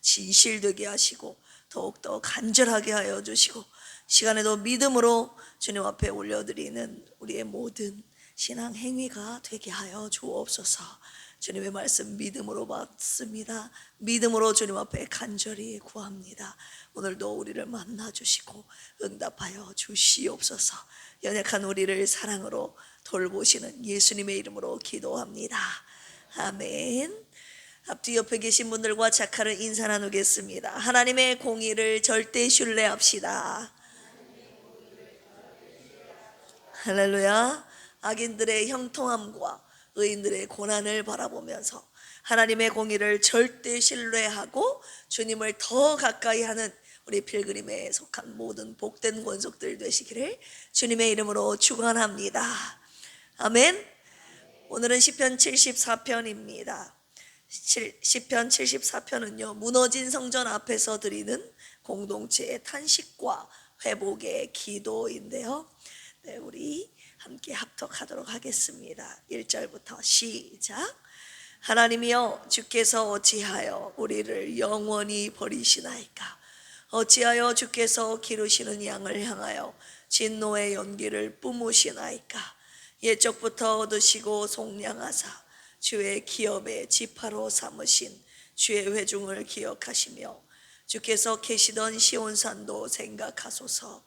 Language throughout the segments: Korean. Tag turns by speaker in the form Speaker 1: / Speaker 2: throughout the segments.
Speaker 1: 진실되게 하시고 더욱더 간절하게 하여 주시고, 시간에도 믿음으로 주님 앞에 올려드리는 우리의 모든 신앙 행위가 되게 하여 주옵소서. 주님의 말씀 믿음으로 받습니다. 믿음으로 주님 앞에 간절히 구합니다. 오늘도 우리를 만나 주시고 응답하여 주시옵소서. 연약한 우리를 사랑으로 돌보시는 예수님의 이름으로 기도합니다. 아멘. 앞뒤 옆에 계신 분들과 자카를 인사 나누겠습니다. 하나님의 공의를 절대 신뢰합시다. 할렐루야. 악인들의 형통함과 의인들의 고난을 바라보면서 하나님의 공의를 절대 신뢰하고 주님을 더 가까이 하는 우리 필그림에 속한 모든 복된 권속들 되시기를 주님의 이름으로 축원합니다. 아멘. 오늘은 시편 74편입니다. 시편 74편은요, 무너진 성전 앞에서 드리는 공동체의 탄식과 회복의 기도인데요. 네, 우리 함께 합독하도록 하겠습니다. 1절부터 시작. 하나님이여, 주께서 어찌하여 우리를 영원히 버리시나이까? 어찌하여 주께서 기르시는 양을 향하여 진노의 연기를 뿜으시나이까? 옛적부터 얻으시고 속량하사 주의 기업의 지파로 삼으신 주의 회중을 기억하시며, 주께서 계시던 시온산도 생각하소서.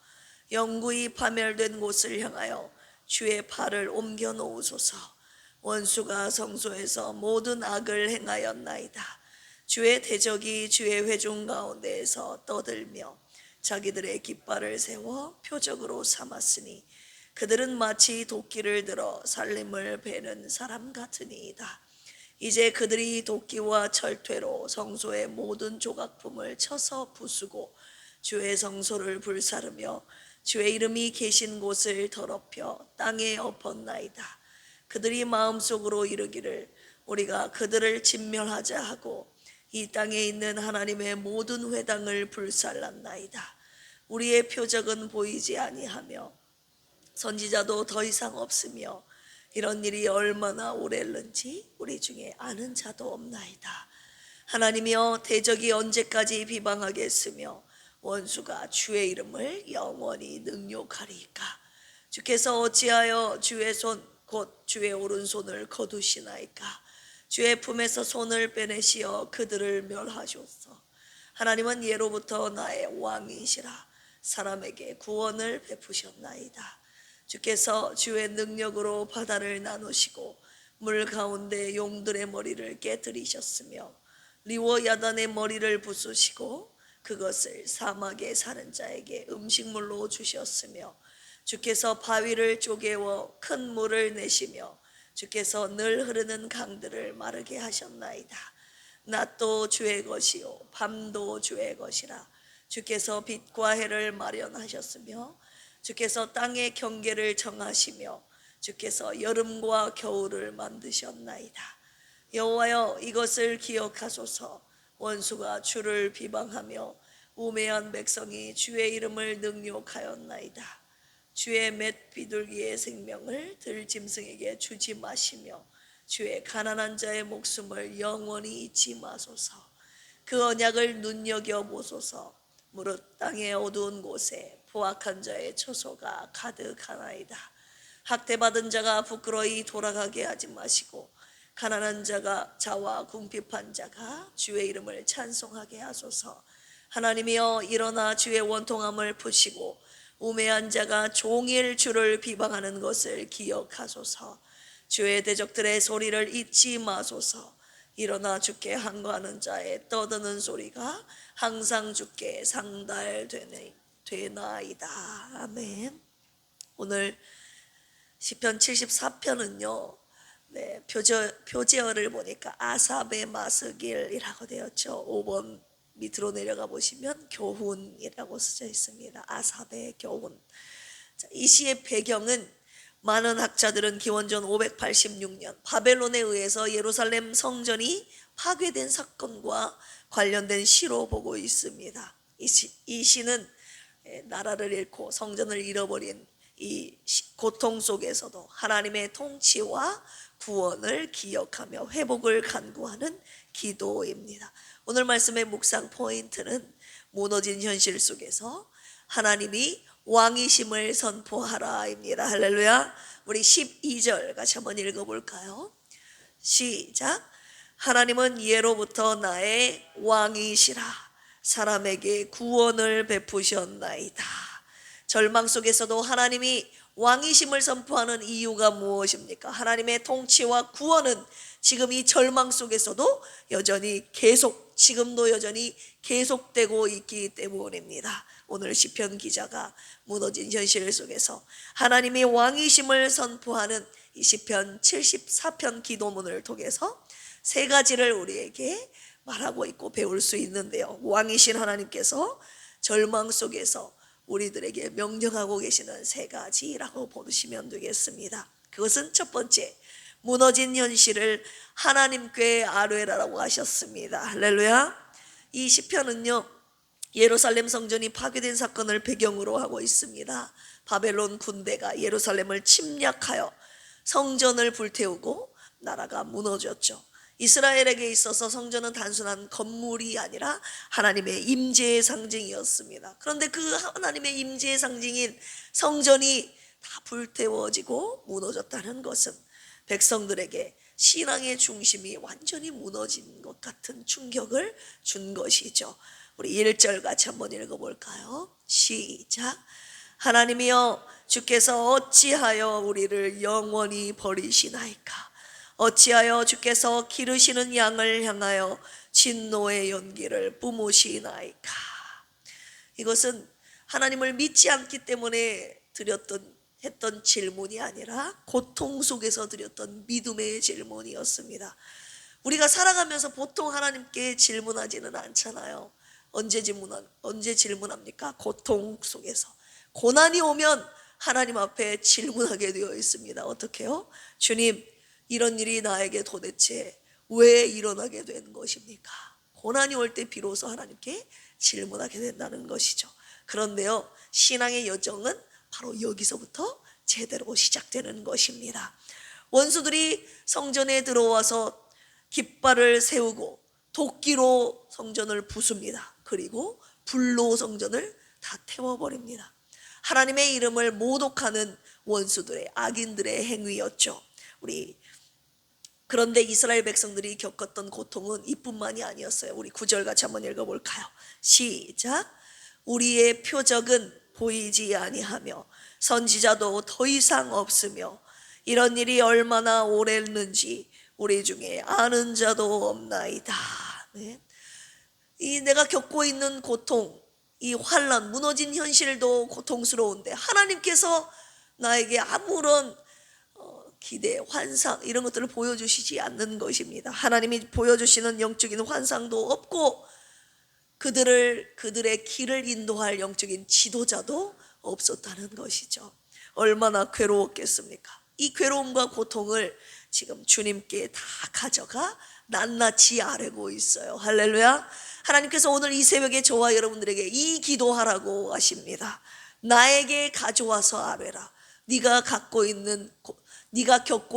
Speaker 1: 영구히 파멸된 곳을 향하여 주의 팔을 옮겨 놓으소서. 원수가 성소에서 모든 악을 행하였나이다. 주의 대적이 주의 회중 가운데에서 떠들며 자기들의 깃발을 세워 표적으로 삼았으니 그들은 마치 도끼를 들어 살림을 베는 사람 같으니이다. 이제 그들이 도끼와 철퇴로 성소의 모든 조각품을 쳐서 부수고 주의 성소를 불사르며 주의 이름이 계신 곳을 더럽혀 땅에 엎었나이다. 그들이 마음속으로 이르기를 우리가 그들을 진멸하자 하고 이 땅에 있는 하나님의 모든 회당을 불살랐나이다. 우리의 표적은 보이지 아니하며 선지자도 더 이상 없으며 이런 일이 얼마나 오래는지 우리 중에 아는 자도 없나이다. 하나님이여, 대적이 언제까지 비방하겠으며 원수가 주의 이름을 영원히 능욕하리까? 주께서 어찌하여 주의 손 곧 주의 오른손을 거두시나이까? 주의 품에서 손을 빼내시어 그들을 멸하소서. 하나님은 예로부터 나의 왕이시라. 사람에게 구원을 베푸셨나이다. 주께서 주의 능력으로 바다를 나누시고 물 가운데 용들의 머리를 깨뜨리셨으며 리워 야단의 머리를 부수시고 그것을 사막에 사는 자에게 음식물로 주셨으며, 주께서 바위를 쪼개워 큰 물을 내시며 주께서 늘 흐르는 강들을 마르게 하셨나이다. 낮도 주의 것이요 밤도 주의 것이라. 주께서 빛과 해를 마련하셨으며 주께서 땅의 경계를 정하시며 주께서 여름과 겨울을 만드셨나이다. 여호와여, 이것을 기억하소서. 원수가 주를 비방하며 우매한 백성이 주의 이름을 능욕하였나이다. 주의 맷 비둘기의 생명을 들짐승에게 주지 마시며 주의 가난한 자의 목숨을 영원히 잊지 마소서. 그 언약을 눈여겨보소서. 무릇 땅의 어두운 곳에 포악한 자의 처소가 가득하나이다. 학대받은 자가 부끄러이 돌아가게 하지 마시고 가난한 자가 자와 궁핍한 자가 주의 이름을 찬송하게 하소서. 하나님이여, 일어나 주의 원통함을 푸시고 우매한 자가 종일 주를 비방하는 것을 기억하소서. 주의 대적들의 소리를 잊지 마소서. 일어나 주께 항거하는 자의 떠드는 소리가 항상 주께 상달되나이다. 아멘. 오늘 시편 74편은요, 표제어를 보니까 아삽의 마스길이라고 되었죠. 5번 밑으로 내려가 보시면 교훈이라고 써져 있습니다. 아삽의 교훈. 이 시의 배경은 많은 학자들은 기원전 586년 바벨론에 의해서 예루살렘 성전이 파괴된 사건과 관련된 시로 보고 있습니다. 이 시는 나라를 잃고 성전을 잃어버린 이 고통 속에서도 하나님의 통치와 구원을 기억하며 회복을 간구하는 기도입니다. 오늘 말씀의 묵상 포인트는 무너진 현실 속에서 하나님이 왕이심을 선포하라입니다. 할렐루야. 우리 12절 같이 한번 읽어볼까요? 시작. 하나님은 예로부터 나의 왕이시라. 사람에게 구원을 베푸셨나이다. 절망 속에서도 하나님이 왕이심을 선포하는 이유가 무엇입니까? 하나님의 통치와 구원은 지금 이 절망 속에서도 여전히 지금도 여전히 계속되고 있기 때문입니다. 오늘 시편 기자가 무너진 현실 속에서 하나님의 왕이심을 선포하는 이 시편 74편 기도문을 통해서 세 가지를 우리에게 말하고 있고 배울 수 있는데요. 왕이신 하나님께서 절망 속에서 우리들에게 명령하고 계시는 세 가지라고 보시면 되겠습니다. 그것은 첫 번째, 무너진 현실을 하나님께 아뢰라라고 하셨습니다. 할렐루야. 이 시편은요, 예루살렘 성전이 파괴된 사건을 배경으로 하고 있습니다. 바벨론 군대가 예루살렘을 침략하여 성전을 불태우고 나라가 무너졌죠. 이스라엘에게 있어서 성전은 단순한 건물이 아니라 하나님의 임재의 상징이었습니다. 그런데 그 하나님의 임재의 상징인 성전이 다 불태워지고 무너졌다는 것은 백성들에게 신앙의 중심이 완전히 무너진 것 같은 충격을 준 것이죠. 우리 1절 같이 한번 읽어볼까요? 시작. 하나님이여, 주께서 어찌하여 우리를 영원히 버리시나이까? 어찌하여 주께서 기르시는 양을 향하여 진노의 연기를 뿜으시나이까? 이것은 하나님을 믿지 않기 때문에 했던 질문이 아니라 고통 속에서 드렸던 믿음의 질문이었습니다. 우리가 살아가면서 보통 하나님께 질문하지는 않잖아요. 언제 질문합니까? 고통 속에서. 고난이 오면 하나님 앞에 질문하게 되어 있습니다. 어떻게요? 주님, 이런 일이 나에게 도대체 왜 일어나게 된 것입니까? 고난이 올 때 비로소 하나님께 질문하게 된다는 것이죠. 그런데요, 신앙의 여정은 바로 여기서부터 제대로 시작되는 것입니다. 원수들이 성전에 들어와서 깃발을 세우고 도끼로 성전을 부숩니다. 그리고 불로 성전을 다 태워버립니다. 하나님의 이름을 모독하는 원수들의, 악인들의 행위였죠. 그런데 이스라엘 백성들이 겪었던 고통은 이뿐만이 아니었어요. 우리 9절 같이 한번 읽어볼까요? 시작. 우리의 표적은 보이지 아니하며 선지자도 더 이상 없으며 이런 일이 얼마나 오래했는지 우리 중에 아는 자도 없나이다. 네. 이 내가 겪고 있는 고통, 이 환난, 무너진 현실도 고통스러운데 하나님께서 나에게 아무런 기대, 환상 이런 것들을 보여주시지 않는 것입니다. 하나님이 보여주시는 영적인 환상도 없고 그들의 길을 인도할 영적인 지도자도 없었다는 것이죠. 얼마나 괴로웠겠습니까? 이 괴로움과 고통을 지금 주님께 다 가져가 낱낱이 아뢰고 있어요. 할렐루야. 하나님께서 오늘 이 새벽에 저와 여러분들에게 이 기도하라고 하십니다. 나에게 가져와서 아뢰라. 네가 겪고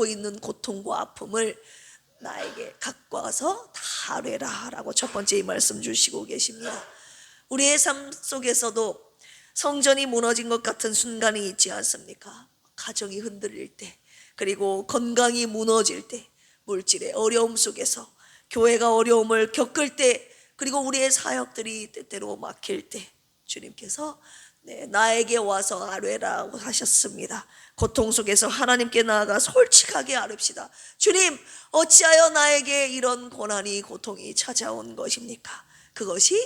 Speaker 1: 있는 고통과 아픔을 나에게 갖고 와서 다 아뢰라 라고 첫 번째 이 말씀 주시고 계십니다. 우리의 삶 속에서도 성전이 무너진 것 같은 순간이 있지 않습니까? 가정이 흔들릴 때, 그리고 건강이 무너질 때, 물질의 어려움 속에서 교회가 어려움을 겪을 때, 그리고 우리의 사역들이 때때로 막힐 때 주님께서 나에게 와서 아뢰라고 하셨습니다. 고통 속에서 하나님께 나아가 솔직하게 아뢰시다. 주님, 어찌하여 나에게 이런 고난이 고통이 찾아온 것입니까? 그것이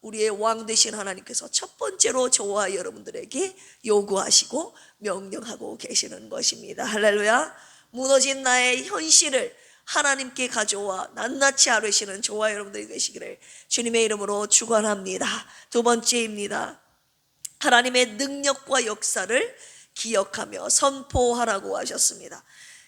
Speaker 1: 우리의 왕 되신 하나님께서 첫 번째로 저와 여러분들에게 요구하시고 명령하고 계시는 것입니다. 할렐루야. 무너진 나의 현실을 하나님께 가져와 낱낱이 아뢰시는 저와 여러분들이 되시기를 주님의 이름으로 축원합니다. 두 번째입니다. 하나님의 능력과 역사를 기억하며 선포하라고 하셨습니다.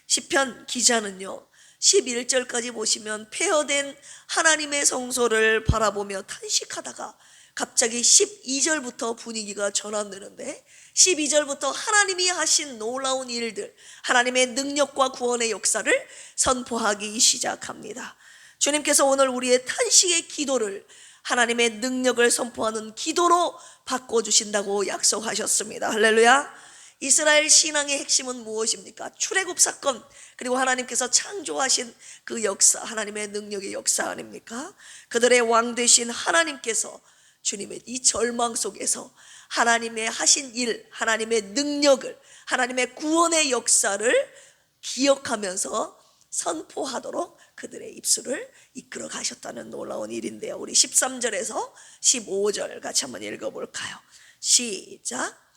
Speaker 1: 시편 기자는요 11절까지 보시면 폐허된 하나님의 성소를 바라보며 탄식하다가 갑자기 12절부터 분위기가 전환되는데 12절부터 하나님이 하신 놀라운 일들, 하나님의 능력과 구원의 역사를 선포하기 시작합니다. 주님께서 오늘 우리의 탄식의 기도를 하나님의 능력을 선포하는 기도로 바꿔주신다고 약속하셨습니다. 할렐루야. 이스라엘 신앙의 핵심은 무엇입니까? 출애굽 사건, 그리고 하나님께서 창조하신 그 역사, 하나님의 능력의 역사 아닙니까? 그들의 왕 되신 하나님께서 주님의 이 절망 속에서 하나님의 하신 일, 하나님의 능력을, 하나님의 구원의 역사를 기억하면서 선포하도록 그들의 입술을 이끌어 가셨다는 놀라운 일인데요. 우리 13절에서 15절 같이 한번 읽어볼까요? 시작.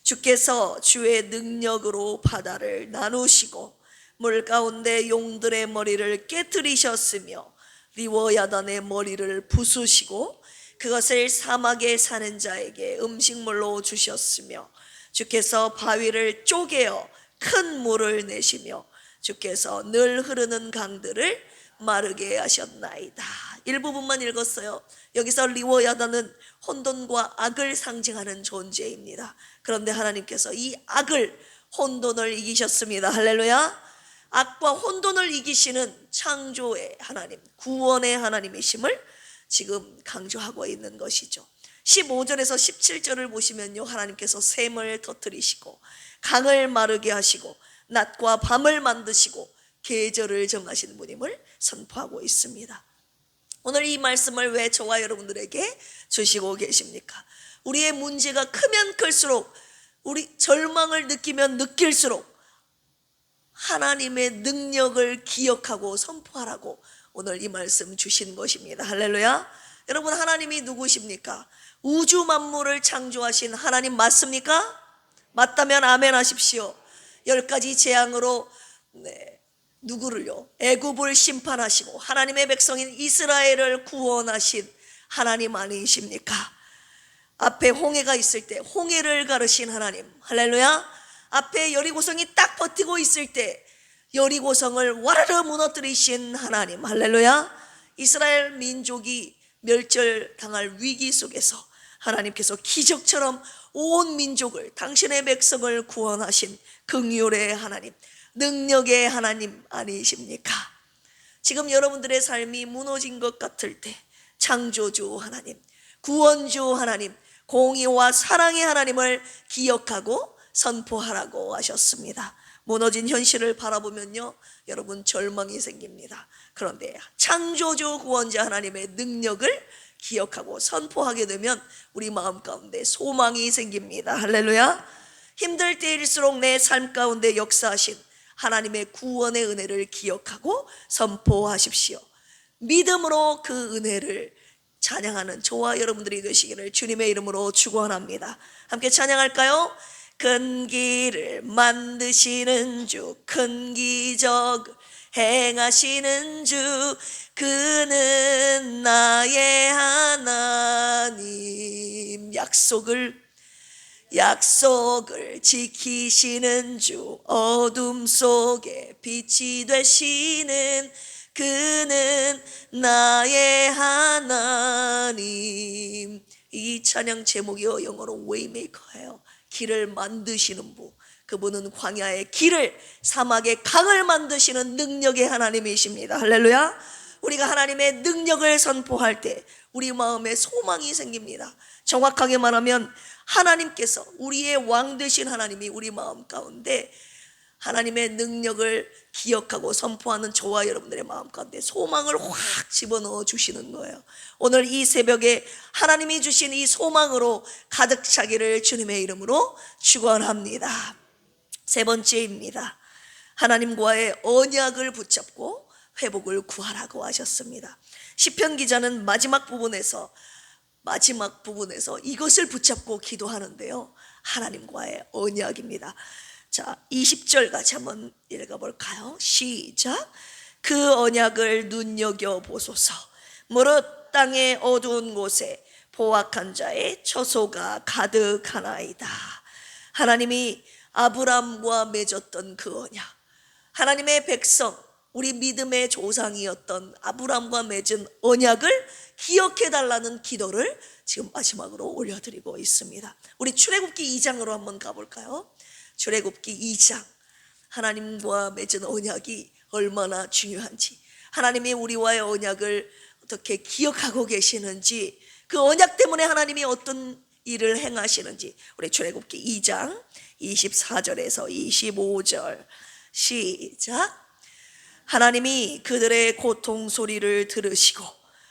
Speaker 1: 주께서 주의 능력으로 바다를 나누시고 물 가운데 용들의 머리를 깨뜨리셨으며 리워야단의 머리를 부수시고 그것을 사막에 사는 자에게 음식물로 주셨으며 주께서 바위를 쪼개어 큰 물을 내시며 주께서 늘 흐르는 강들을 마르게 하셨나이다. 일부분만 읽었어요. 여기서 리워야단은 혼돈과 악을 상징하는 존재입니다. 그런데 하나님께서 이 악을, 혼돈을 이기셨습니다. 할렐루야. 악과 혼돈을 이기시는 창조의 하나님, 구원의 하나님이심을 지금 강조하고 있는 것이죠. 15절에서 17절을 보시면요, 하나님께서 샘을 터뜨리시고 강을 마르게 하시고 낮과 밤을 만드시고 계절을 정하시는 분임을 선포하고 있습니다. 오늘 이 말씀을 왜 저와 여러분들에게 주시고 계십니까? 우리의 문제가 크면 클수록, 우리 절망을 느끼면 느낄수록 하나님의 능력을 기억하고 선포하라고 오늘 이 말씀 주신 것입니다. 할렐루야. 여러분, 하나님이 누구십니까? 우주 만물을 창조하신 하나님 맞습니까? 맞다면 아멘 하십시오. 10가지 재앙으로 누구를요? 애굽을 심판하시고 하나님의 백성인 이스라엘을 구원하신 하나님 아니십니까? 앞에 홍해가 있을 때 홍해를 가르신 하나님. 할렐루야. 앞에 여리고성이 딱 버티고 있을 때 여리고성을 와르르 무너뜨리신 하나님. 할렐루야. 이스라엘 민족이 멸절당할 위기 속에서 하나님께서 기적처럼 온 민족을, 당신의 백성을 구원하신 긍휼의 하나님, 능력의 하나님 아니십니까? 지금 여러분들의 삶이 무너진 것 같을 때 창조주 하나님, 구원주 하나님, 공의와 사랑의 하나님을 기억하고 선포하라고 하셨습니다. 무너진 현실을 바라보면요, 여러분 절망이 생깁니다. 그런데 창조주 구원자 하나님의 능력을 기억하고 선포하게 되면 우리 마음 가운데 소망이 생깁니다. 할렐루야. 힘들 때일수록 내 삶 가운데 역사하신 하나님의 구원의 은혜를 기억하고 선포하십시오. 믿음으로 그 은혜를 찬양하는 저와 여러분들이 되시기를 주님의 이름으로 축원합니다. 함께 찬양할까요? 큰 길을 만드시는 주, 큰 기적을 행하시는 주, 그는 나의 하나님. 약속을 지키시는 주, 어둠 속에 빛이 되시는 그는 나의 하나님. 이 찬양 제목이요, 영어로 웨이메이커예요. 길을 만드시는 분, 그분은 광야의 길을, 사막의 강을 만드시는 능력의 하나님이십니다. 할렐루야. 우리가 하나님의 능력을 선포할 때 우리 마음에 소망이 생깁니다. 정확하게 말하면 하나님께서, 우리의 왕 되신 하나님이 우리 마음 가운데 하나님의 능력을 기억하고 선포하는 저와 여러분들의 마음 가운데 소망을 확 집어넣어 주시는 거예요. 오늘 이 새벽에 하나님이 주신 이 소망으로 가득 차기를 주님의 이름으로 축원합니다. 세 번째입니다. 하나님과의 언약을 붙잡고 회복을 구하라고 하셨습니다. 시편 기자는 마지막 부분에서 이것을 붙잡고 기도하는데요, 하나님과의 언약입니다. 자, 20절 같이 한번 읽어볼까요? 시작. 그 언약을 눈여겨보소서. 무릇 땅의 어두운 곳에 포악한 자의 처소가 가득하나이다. 하나님이 아브람과 맺었던 그 언약, 하나님의 백성, 우리 믿음의 조상이었던 아브람과 맺은 언약을 기억해달라는 기도를 지금 마지막으로 올려드리고 있습니다. 우리 출애굽기 2장으로 한번 가볼까요? 출애굽기 2장, 하나님과 맺은 언약이 얼마나 중요한지, 하나님이 우리와의 언약을 어떻게 기억하고 계시는지, 그 언약 때문에 하나님이 어떤 일을 행하시는지 우리 출애굽기 2장 24절에서 25절 시작. 하나님이 그들의 고통 소리를 들으시고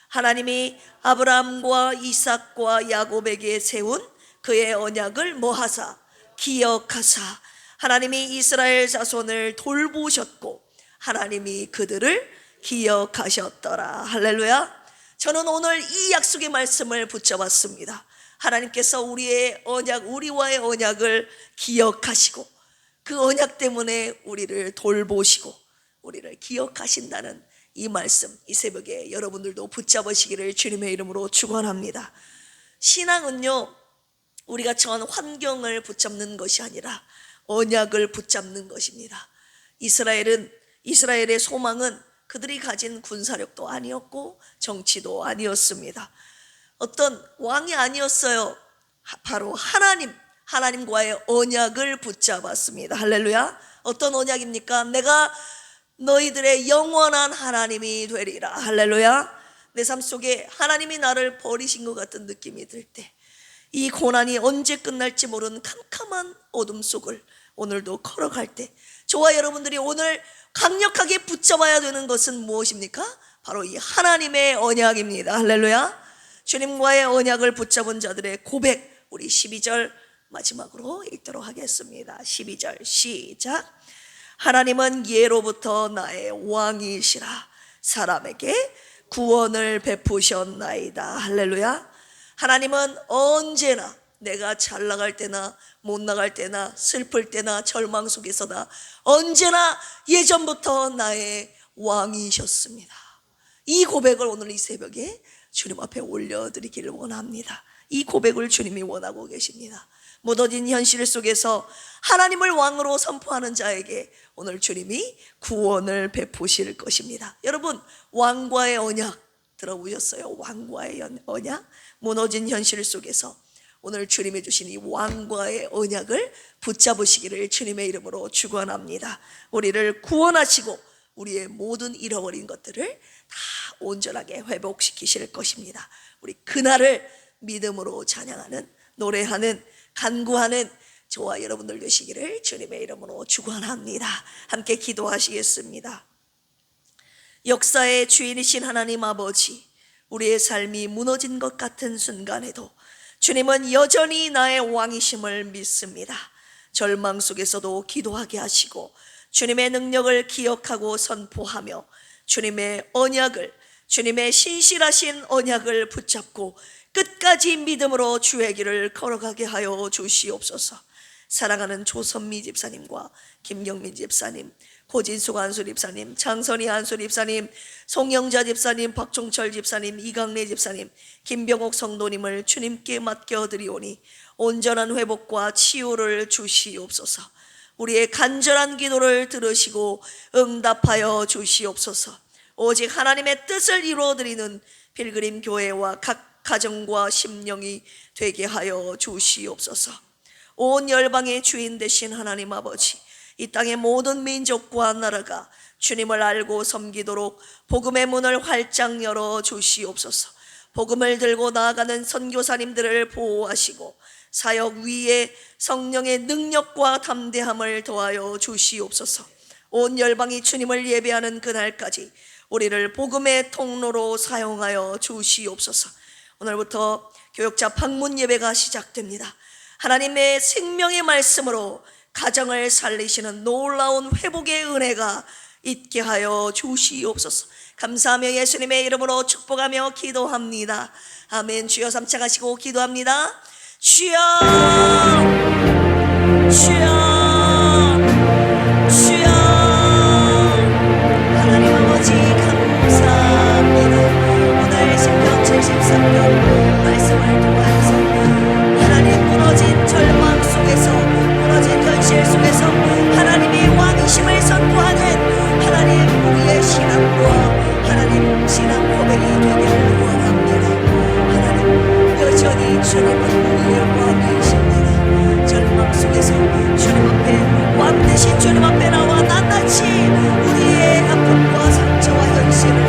Speaker 1: 하나님이 아브라함과 이삭과 야곱에게 세운 그의 언약을 뭐하사 기억하사 하나님이 이스라엘 자손을 돌보셨고 하나님이 그들을 기억하셨더라. 할렐루야. 저는 오늘 이 약속의 말씀을 붙잡았습니다. 하나님께서 우리의 언약, 우리와의 언약을 기억하시고 그 언약 때문에 우리를 돌보시고 우리를 기억하신다는 이 말씀, 이 새벽에 여러분들도 붙잡으시기를 주님의 이름으로 축원합니다. 신앙은요, 우리가 처한 환경을 붙잡는 것이 아니라 언약을 붙잡는 것입니다. 이스라엘의 소망은 그들이 가진 군사력도 아니었고 정치도 아니었습니다. 어떤 왕이 아니었어요. 바로 하나님과의 언약을 붙잡았습니다. 할렐루야. 어떤 언약입니까? 내가 너희들의 영원한 하나님이 되리라. 할렐루야. 내 삶 속에 하나님이 나를 버리신 것 같은 느낌이 들 때, 이 고난이 언제 끝날지 모르는 캄캄한 어둠 속을 오늘도 걸어갈 때, 저와 여러분들이 오늘 강력하게 붙잡아야 되는 것은 무엇입니까? 바로 이 하나님의 언약입니다. 할렐루야. 주님과의 언약을 붙잡은 자들의 고백, 우리 12절 마지막으로 읽도록 하겠습니다. 12절 시작. 하나님은 예로부터 나의 왕이시라 사람에게 구원을 베푸셨나이다. 할렐루야. 하나님은 언제나 내가 잘 나갈 때나 못 나갈 때나 슬플 때나 절망 속에서나 언제나 예전부터 나의 왕이셨습니다. 이 고백을 오늘 이 새벽에 주님 앞에 올려드리기를 원합니다. 이 고백을 주님이 원하고 계십니다. 무너진 현실 속에서 하나님을 왕으로 선포하는 자에게 오늘 주님이 구원을 베푸실 것입니다. 여러분, 왕과의 언약 들어보셨어요? 왕과의 언약? 무너진 현실 속에서 오늘 주님이 주신 이 왕과의 언약을 붙잡으시기를 주님의 이름으로 축원합니다. 우리를 구원하시고 우리의 모든 잃어버린 것들을 다 온전하게 회복시키실 것입니다. 우리 그날을 믿음으로 찬양하는, 노래하는, 간구하는 저와 여러분들 되시기를 주님의 이름으로 축원합니다. 함께 기도하시겠습니다. 역사의 주인이신 하나님 아버지, 우리의 삶이 무너진 것 같은 순간에도 주님은 여전히 나의 왕이심을 믿습니다. 절망 속에서도 기도하게 하시고 주님의 능력을 기억하고 선포하며 주님의 언약을, 주님의 신실하신 언약을 붙잡고 끝까지 믿음으로 주의 길을 걸어가게 하여 주시옵소서. 사랑하는 조선미 집사님과 김경민 집사님, 고진숙 안수 집사님, 장선희 안수 집사님, 송영자 집사님, 박종철 집사님, 이강래 집사님, 김병옥 성도님을 주님께 맡겨드리오니 온전한 회복과 치유를 주시옵소서. 우리의 간절한 기도를 들으시고 응답하여 주시옵소서. 오직 하나님의 뜻을 이루어드리는 필그림 교회와 각 가정과 심령이 되게 하여 주시옵소서. 온 열방의 주인 되신 하나님 아버지, 이 땅의 모든 민족과 나라가 주님을 알고 섬기도록 복음의 문을 활짝 열어 주시옵소서. 복음을 들고 나아가는 선교사님들을 보호하시고 사역 위에 성령의 능력과 담대함을 더하여 주시옵소서. 온 열방이 주님을 예배하는 그날까지 우리를 복음의 통로로 사용하여 주시옵소서. 오늘부터 교역자 방문 예배가 시작됩니다. 하나님의 생명의 말씀으로 가정을 살리시는 놀라운 회복의 은혜가 있게 하여 주시옵소서. 감사하며 예수님의 이름으로 축복하며 기도합니다. 아멘. 주여 삼창하시고 기도합니다. 주여, 주여, 주여. 하나님 아버지 감사합니다. 오늘 신명 73편 말씀을 통하여서 하나님 무너진 절망 속에서, 무너진 현실 속에서 하나님이 왕이심을 선포하는 하나님 우리의 신앙과 하나님 신앙 고백이 되기를 원합니다. 하나님 여전히 주님은 우리의 왕이십니다. 절망 속에서 주님 앞에 왕 되신 주님 앞에 나와 낱낱이 우리의 아픔과 상처와 현실을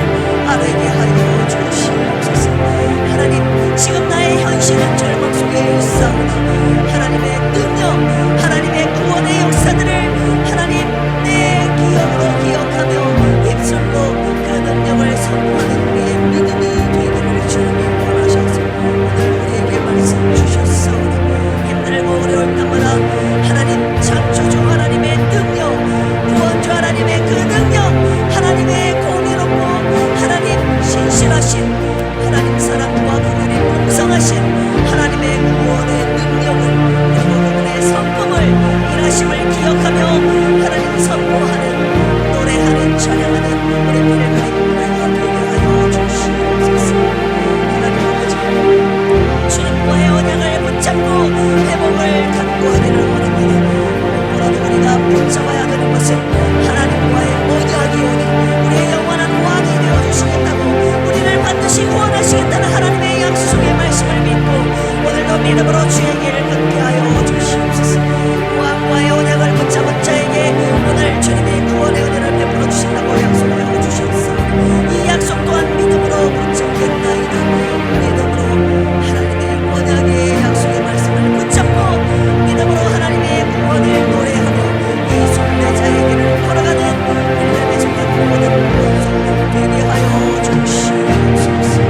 Speaker 1: 믿음으로 주의 길을 걷게 하여 주시옵소서. 왕과의 언약을 붙잡은 자에게 오늘 주님이 구원의 은혜를 베풀어 주신다고 약속하여 주셨사오니 이 약속 또한 믿음으로 붙잡겠나이다. 믿음으로 하나님의 언약의 약속의 말씀을 붙잡고 믿음으로 하나님의 구원을 노래하며 이 순례자의 길을 걸어가는 빌렘에 속한 모든 원성들 되게 하여 주시옵소서.